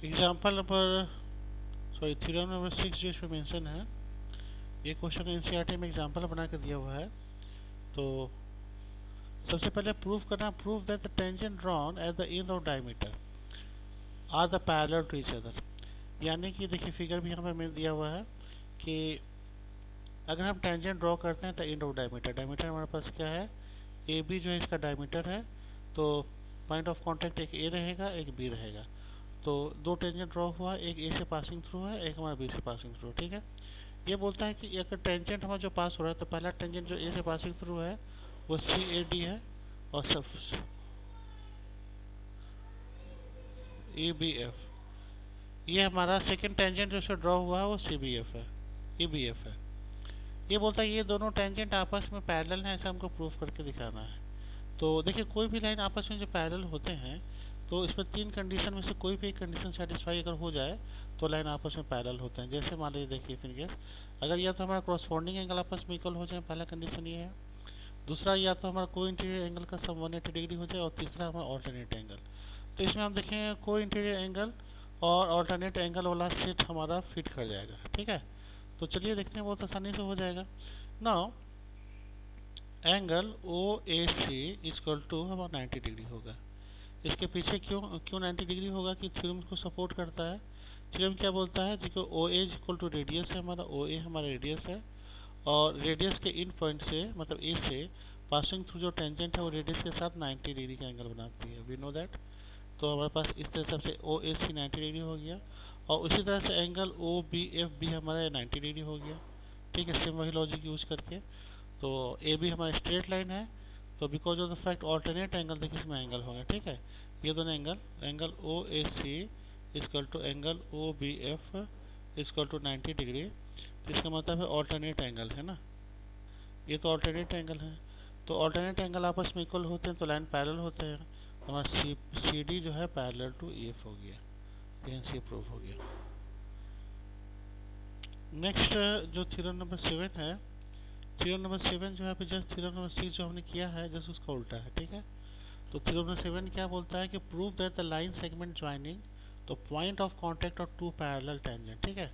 Example number theorem number 6 जो इसमें mention है, ये क्वेश्चन एनसीईआरटी में एग्जाम्पल बना के दिया हुआ है। तो सबसे पहले प्रूफ करना, proof that the tangent drawn at the end of diameter are the parallel to each other. यानी कि देखिए फिगर भी यहाँ पे दिया हुआ है कि अगर हम टेंजेंट ड्रॉ करते हैं तो एंड ऑफ डायमीटर, डायमीटर हमारे पास क्या है, ए बी जो है इसका डायमीटर है। तो पॉइंट ऑफ कांटेक्ट एक ए रहेगा, एक बी रहेगा। तो दो टेंजेंट ड्रॉ हुआ, एक ए से पासिंग थ्रू है, एक हमारा बी से पासिंग थ्रू, ठीक है। ये बोलता है कि अगर टेंजेंट हमारा जो पास हो रहा है, तो पहला टेंजेंट जो ए से पासिंग थ्रू है वो सी ए डी है, और सब ई बी एफ। ये हमारा सेकेंड टेंजेंट जो ड्रॉ हुआ है वो सी बी एफ है, ई बी एफ है। ये बोलता है ये दोनों टेंजेंट आपस में पैरेलल हैं, ऐसा हमको प्रूफ करके दिखाना है। तो देखिए कोई भी लाइन आपस में जो पैरेलल होते हैं, तो इसमें तीन कंडीशन में से कोई भी एक कंडीशन सेटिस्फाई अगर हो जाए तो लाइन आपस में पैरेलल होते हैं। जैसे मान लीजिए देखिए फिर अगर या तो हमारा क्रॉसपोंडिंग एंगल आपस में इक्वल हो जाए, पहला कंडीशन ये है। दूसरा या तो हमारा को इंटीरियर एंगल का सम 180 डिग्री हो जाए, और तीसरा हमारा ऑल्टरनेट एंगल। तो इसमें हम देखेंगे को इंटीरियर एंगल और ऑल्टरनेट एंगल वाला सेट हमारा फिट कर जाएगा, ठीक है। तो चलिए देखते हैं, बहुत आसानी से हो जाएगा। Now angle O A C equal to हमारा 90 डिग्री होगा। इसके पीछे क्यों क्यों 90 डिग्री होगा कि थ्योरम को सपोर्ट करता है। थ्योरम क्या बोलता है, देखो ओ ए इक्वल टू रेडियस है, हमारा ओ ए हमारा रेडियस है, और रेडियस के इन पॉइंट से मतलब ए से पासिंग थ्रू जो टेंजेंट है वो रेडियस के साथ 90 डिग्री का एंगल बनाती है, वी नो दैट। तो हमारे पास इस तरह से ओ ए सी 90 डिग्री हो गया, और उसी तरह से एंगल ओ बी एफ भी हमारा 90 डिग्री हो गया, ठीक है, सेम वही लॉजिक यूज करके। तो ए बी हमारा स्ट्रेट लाइन है, तो because of the fact alternate angle देखिए इसमें एंगल होगा, ठीक है। ये दोनों angle, angle O A C equal to angle O B F equal to 90 degree, जिसका मतलब है ऑल्टरनेट एंगल है ना, ये तो ऑल्टरनेट एंगल है। तो ऑल्टरनेट एंगल आपस में इक्वल होते हैं तो लाइन पैरेलल होते हैं। हमारा सी डी जो है पैरेलल टू ई एफ हो गया, ये प्रूफ हो गया। नेक्स्ट जो थ्योरम नंबर 7 है, थ्योरम नंबर 7 जो है जस्ट थ्योरम नंबर 6 जो हमने किया है जस्ट उसका उल्टा है, ठीक है। तो थ्योरम नंबर 7 क्या बोलता है कि prove that the line segment joining तो पॉइंट ऑफ कांटेक्ट और टू पैरेलल टेंजेंट, ठीक है।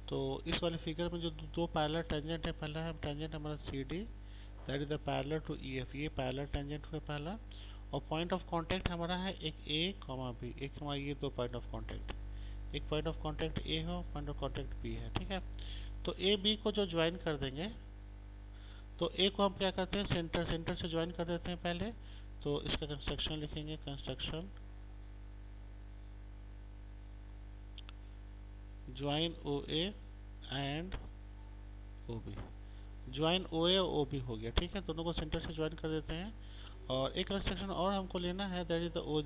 तो इस वाले फिगर में जो दो पैरेलल टेंजेंट है, पहला है टेंजेंट हमारा C D, that is the parallel to E F, ये पैरेलल टेंजेंट हुआ पहला। और पॉइंट ऑफ कांटेक्ट हमारा है एक ए कॉमा बी, एक हमारा ये दो पॉइंट ऑफ कांटेक्ट, एक पॉइंट ऑफ कांटेक्ट ए हो, पॉइंट ऑफ कांटेक्ट बी है, ठीक है। तो ए बी को जो ज्वाइन कर देंगे, तो ए को हम क्या करते हैं सेंटर, सेंटर से ज्वाइन कर देते हैं पहले। तो इसका कंस्ट्रक्शन लिखेंगे, construction join O A and O B, join O A और ओ बी हो गया, ठीक है। दोनों को सेंटर से ज्वाइन कर देते हैं। और एक कंस्ट्रक्शन और हमको लेना है, that is the O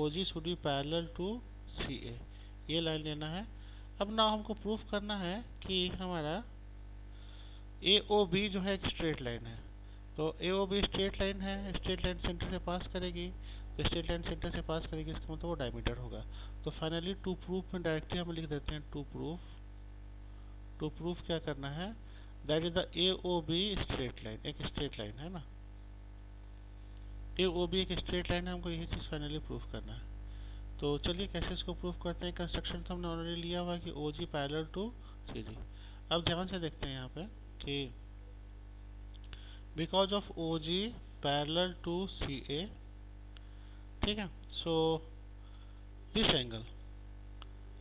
G should be parallel to C A, ये लाइन लेना है। अब ना हमको प्रूफ करना है कि हमारा ए ओ बी जो है एक स्ट्रेट लाइन है। तो ए ओ बी स्ट्रेट लाइन है, स्ट्रेट लाइन सेंटर से पास करेगी, तो स्ट्रेट लाइन सेंटर से पास करेगी, इसका मतलब वो डायमीटर होगा। तो फाइनली टू प्रूफ में डायरेक्टली हम लिख देते हैं टू प्रूफ क्या करना है, that is the A O B straight line, एक स्ट्रेट लाइन है ना, ए ओ बी एक स्ट्रेट लाइन है, हमको यही चीज़ फाइनली प्रूफ करना है। तो चलिए कैसे इसको प्रूफ करते हैं। कंस्ट्रक्शन तो हमने ऑलरेडी लिया हुआ है कि ओ जी पैरेलल टू सी जी। अब ध्यान से देखते हैं यहाँ पे कि because of O G parallel to C A, ठीक है। So this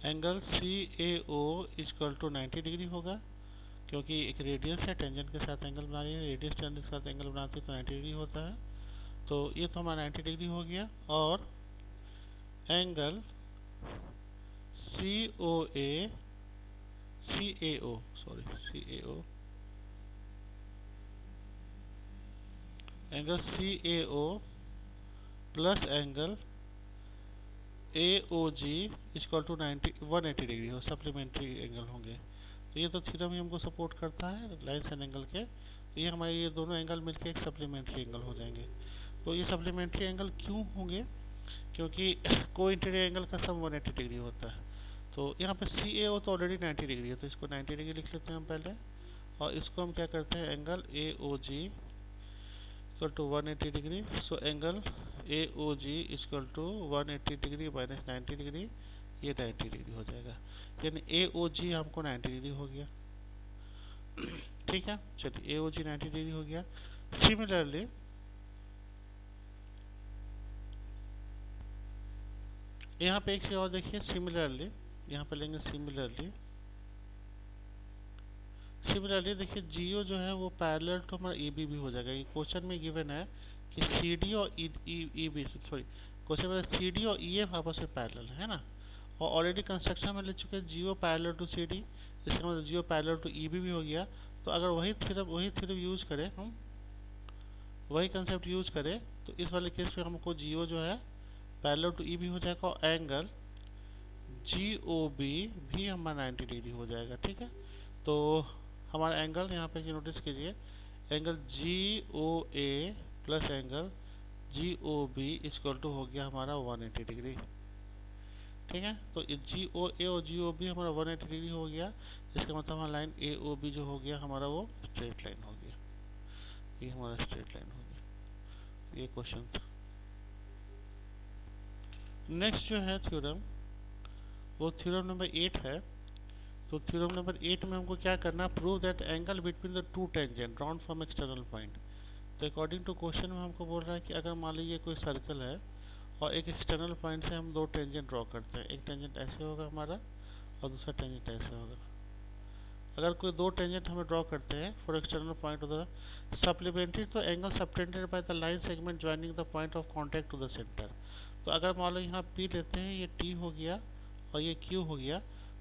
angle C A O equal to 90 degree होगा, क्योंकि एक रेडियस है, टेंजेंट के साथ एंगल बना रही है, रेडियस टेंजेंट के साथ एंगल बनाती है तो 90 डिग्री होता है। तो ये तो हमारा 90 डिग्री हो गया। और angle C O A C A O sorry C A O angle C A O plus angle A O G equal to 180 degree हो, सप्लीमेंट्री एंगल होंगे। तो ये तो थ्योरम ही हमको सपोर्ट करता है लाइन्स एंड एंगल के। तो ये हमारे ये दोनों एंगल मिलके एक सप्लीमेंट्री एंगल हो जाएंगे। तो ये सप्लीमेंट्री एंगल क्यों होंगे, क्योंकि को इंटीरियर एंगल का सम 180 डिग्री होता है। तो यहाँ पे सी ए ओ तो ऑलरेडी 90 डिग्री है, तो इसको 90 डिग्री लिख लेते हैं हम पहले। और इसको हम क्या करते हैं, angle A O G equal to 180 degree. So angle A O G equal to 180 degree minus 90 degree, ये 90 डिग्री हो जाएगा, यानी ए ओ जी हमको 90 डिग्री हो गया। ठीक है, चलिए ए ओ जी 90 डिग्री हो गया। सिमिलरली यहाँ पे एक चीज़ और देखिए, सिमिलरली यहाँ पे लेंगे सिमिलरली देखिए जियो जो है वो पैरेलल टू हमारा ई बी भी हो जाएगा। ये क्वेश्चन में गिवन है कि सी डी और ई बी, सॉरी क्वेश्चन में सी डी और ई एफ आपस में पैरेलल है ना, और ऑलरेडी कंस्ट्रक्शन में ले चुके हैं जियो पैरेलल टू सी डी, इसका मतलब जियो पैरेलल टू ई बी भी हो गया। तो अगर वही थ्योरम यूज़ करें, हम वही कंसेप्ट यूज़ करें, तो इस वाले केस में हमको जियो जो है पैरेलल टू ई बी हो जाएगा, और एंगल जी ओ बी भी हमारा 90 डिग्री हो जाएगा। ठीक है, तो हमारा एंगल यहाँ पे नोटिस कीजिए, angle G O A plus angle G O B equal to हो गया हमारा 180 डिग्री। ठीक है, तो जी ओ ए और जी ओ बी हमारा 180 डिग्री हो गया। इसका मतलब हमारा लाइन ए ओ बी जो हो गया हमारा वो स्ट्रेट लाइन हो गया, ये हमारा स्ट्रेट लाइन हो गया। ये क्वेश्चन था। नेक्स्ट जो है थ्योरम, वो थ्योरम नंबर 8 है। तो थ्योरम नंबर 8 में हमको क्या करना, prove that angle between the two tangent drawn from external point. तो अकॉर्डिंग टू क्वेश्चन में हमको बोल रहा है कि अगर मान लीजिए कोई सर्कल है और एक एक्सटर्नल पॉइंट से हम दो टेंजेंट ड्रॉ करते हैं, एक टेंजेंट ऐसे होगा हमारा और दूसरा टेंजेंट ऐसे होगा। अगर कोई दो टेंजेंट हमें ड्रॉ करते हैं for external point of the supplementary, तो angle subtended by the line segment joining the point of contact to the centre. तो अगर मान लो यहाँ पी लेते हैं, ये टी हो गया और ये क्यू हो गया,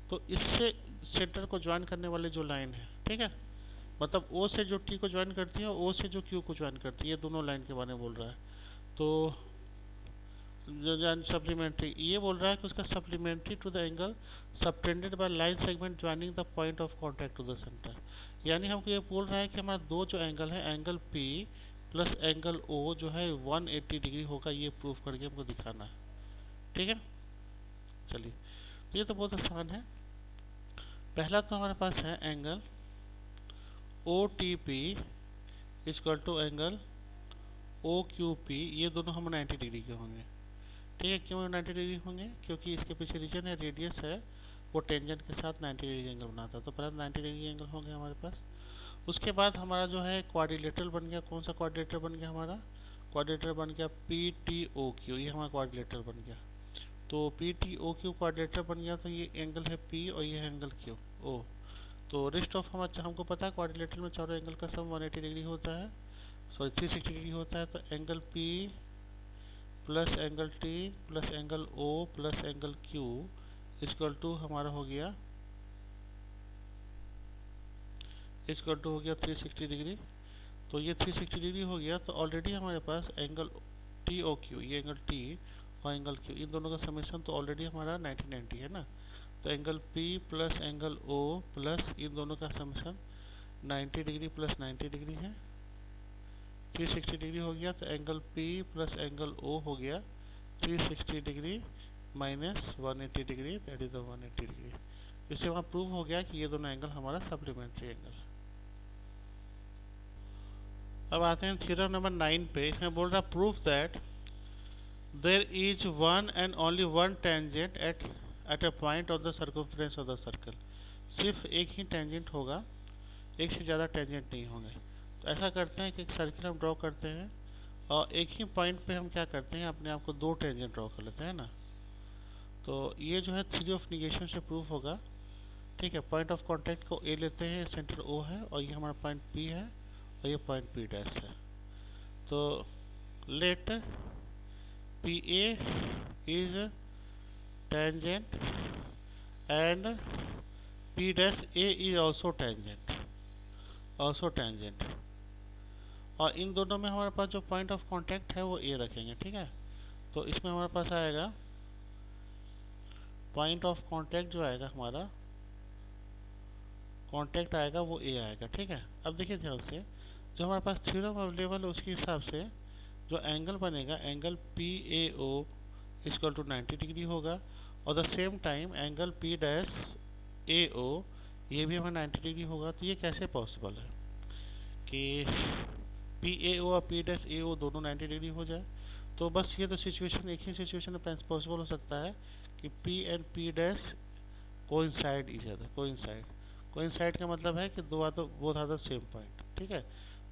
तो इससे सेंटर को ज्वाइन करने वाले जो लाइन है, ठीक है, मतलब ओ से जो टी को ज्वाइन करती है और ओ से जो क्यू को ज्वाइन करती है, ये दोनों लाइन के बारे में बोल रहा है। तो जो सप्लीमेंट्री ये बोल रहा है कि उसका supplementary to the angle subtended by line segment joining the point of contact to the centre. यानी हमको ये बोल रहा है कि हमारा दो जो एंगल है, angle P plus angle O जो है 180 डिग्री होगा, ये प्रूफ करके हमको दिखाना है। ठीक है, चलिए, तो ये तो बहुत आसान है। पहला तो हमारे पास है angle O T P equal to angle O Q P, ये दोनों हम 90 डिग्री के होंगे। ठीक है, क्यों 90 डिग्री होंगे, क्योंकि इसके पीछे रीजन है, रेडियस है, वो टेंजेंट के साथ 90 डिग्री एंगल बनाता है। तो पहले 90 डिग्री एंगल होंगे हमारे पास। उसके बाद हमारा जो है क्वाड्रिलेटरल बन गया। कौन सा क्वाड्रिलेटरल बन गया हमारा, क्वाड्रिलेटरल बन गया पी टी ओ क्यू, ये हमारा क्वाड्रिलेटरल बन गया। तो P T O Q quadrilateral बन गया, तो ये एंगल है पी और ये एंगल क्यू ओ। तो रेस्ट ऑफ हमको पता है क्वाड्रिलेटरल में चारों एंगल का सम 180 डिग्री होता है, सॉरी 360 डिग्री होता है। तो angle P plus angle T plus angle O plus angle Q equal to हमारा हो गया 360 डिग्री। तो ये 360 डिग्री हो गया, तो ऑलरेडी हमारे पास एंगल टी ओ क्यू, ये एंगल टी और एंगल क्यू, इन दोनों का समेशन तो ऑलरेडी हमारा 90 है ना। तो angle P plus angle O plus इन दोनों का समेशन 90 डिग्री प्लस 90 डिग्री है, 360 डिग्री हो गया। तो angle P plus angle O हो गया 360 degree minus 180 degree, that is the 180 degree. इससे वहाँ प्रूव हो गया कि ये दोनों एंगल हमारा सप्लीमेंट्री एंगल है। अब आते हैं थ्योरम नंबर 9 पे। इसमें बोल रहा proof that there is one and only one tangent at a point of the circumference of the circle. सिर्फ एक ही टेंजेंट होगा, एक से ज़्यादा टेंजेंट नहीं होंगे। तो ऐसा करते हैं कि एक सर्किल हम ड्रॉ करते हैं और एक ही पॉइंट पे हम क्या करते हैं, अपने आप को दो टेंजेंट ड्रॉ कर लेते हैं ना। तो ये जो है थ्योरी ऑफ निगेशन से प्रूफ होगा। ठीक है, पॉइंट ऑफ कांटेक्ट को ए लेते हैं, सेंटर ओ है और ये हमारा पॉइंट पी है और ये पॉइंट पी डैश है। तो let P A is tangent and P dash A is also tangent, और इन दोनों में हमारे पास जो पॉइंट ऑफ कांटेक्ट है वो ए रखेंगे। ठीक है, तो इसमें हमारे पास आएगा पॉइंट ऑफ कांटेक्ट जो आएगा हमारा कांटेक्ट आएगा वो ए आएगा। ठीक है, अब देखिए ध्यान से, जो हमारे पास थ्योरम अवेलेबल है उसके हिसाब से जो एंगल बनेगा, angle P A O equal to 90 degree होगा, और the same time angle P dash A O ये भी हमारा 90 डिग्री होगा। तो ये कैसे पॉसिबल है कि पी ए ओ और पी डैश ए ओ दोनों 90 डिग्री हो जाए? तो बस ये तो सिचुएशन, एक ही सिचुएशन में पॉसिबल हो सकता है कि P and P dash coincide each other. Coincide का मतलब है कि दो are both are the same point. ठीक है,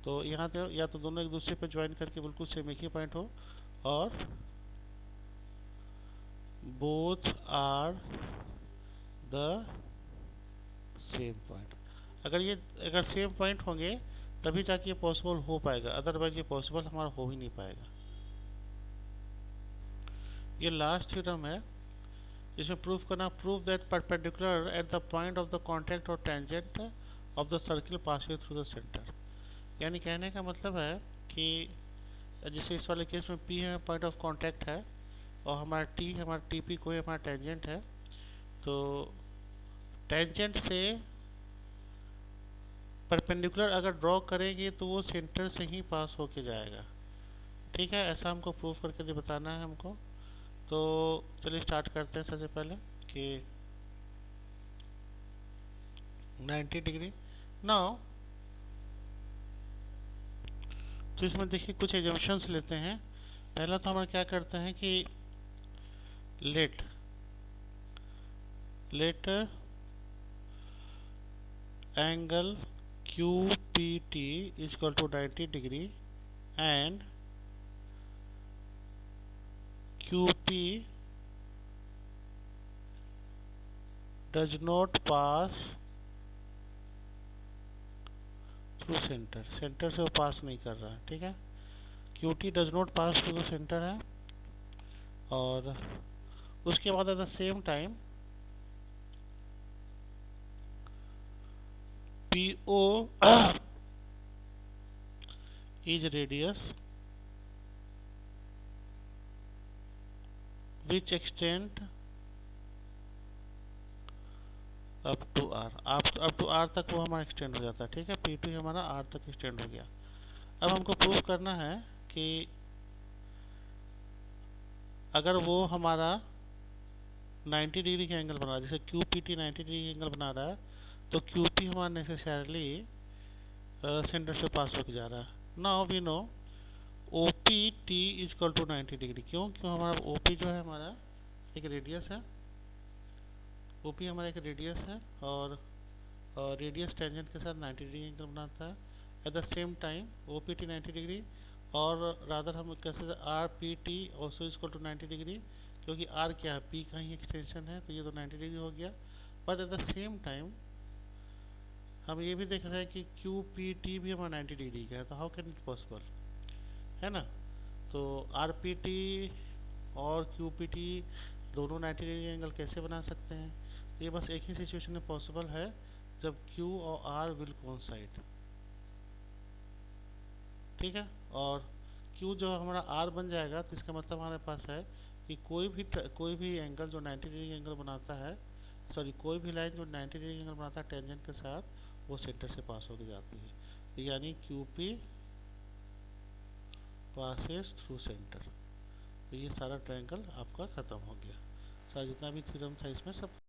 तो यहाँ तो या तो दोनों एक दूसरे पे ज्वाइन करके बिल्कुल सेम एक ही पॉइंट हो, और both are the same point. अगर सेम पॉइंट होंगे तभी जाके ये पॉसिबल हो पाएगा, अदरवाइज ये पॉसिबल हमारा हो ही नहीं पाएगा। ये लास्ट थ्योरम है, इसमें प्रूफ करना, proof that perpendicular at the point of the contact और tangent of the circle passing through the centre. यानी कहने का मतलब है कि जैसे इस वाले केस में P है पॉइंट ऑफ कांटेक्ट है, और हमारा TP कोई हमारा टेंजेंट है, तो टेंजेंट से परपेंडिकुलर अगर ड्रॉ करेंगे तो वो सेंटर से ही पास होके जाएगा। ठीक है, ऐसा हमको प्रूफ करके बताना है हमको। तो चलिए स्टार्ट करते हैं। सबसे पहले कि 90 डिग्री नाउ, तो इसमें देखिए कुछ एजम्पशंस लेते हैं। पहला तो हम क्या करते हैं कि let angle QPT is equal to 90 degree and QP does not pass through center। Centre से वो पास नहीं कर रहा है। ठीक है, QT does not pass through the center है, और उसके बाद at the same time PO is radius which extend up to R तक वो हमारा एक्सटेंड हो जाता है। ठीक है, P2 हमारा R तक एक्सटेंड हो गया। अब हमको प्रूव करना है कि अगर वो हमारा 90 डिग्री का एंगल बना रहा है, जैसे QPT 90 डिग्री का एंगल बना रहा है, तो QP हमारा नेसेसरली सेंटर से पास होकर जा रहा है। Now we know OPT is equal to 90 degree. क्यों हमारा OP जो है हमारा एक रेडियस है, OP हमारा एक रेडियस है, और रेडियस टेंजेंट के साथ 90 डिग्री एंगल बनाता है। At the same time OPT 90 degree, और रादर हम कैसे RPT also equal to 90 degree, क्योंकि R क्या है, P का ही एक्सटेंशन है, तो ये तो 90 डिग्री हो गया। But at the same time हम ये भी देख रहे हैं कि QPT भी हमारा 90 डिग्री का है, तो हाउ कैन इट पॉसिबल, है ना। तो RPT और QPT दोनों 90 डिग्री एंगल कैसे बना सकते हैं, तो ये बस एक ही सिचुएशन में पॉसिबल है जब Q और R विल कोइंसाइड। ठीक है, और Q जो हमारा R बन जाएगा, तो इसका मतलब हमारे पास है कि कोई भी एंगल जो 90 डिग्री एंगल बनाता है, सॉरी कोई भी लाइन जो 90 डिग्री एंगल बनाता है टेंजेंट के साथ, वो सेंटर से पास होकर जाती है। तो यानी QP पासेस थ्रू सेंटर। तो ये सारा ट्रायंगल आपका ख़त्म हो गया। सारा जितना भी थ्योरम था इसमें सब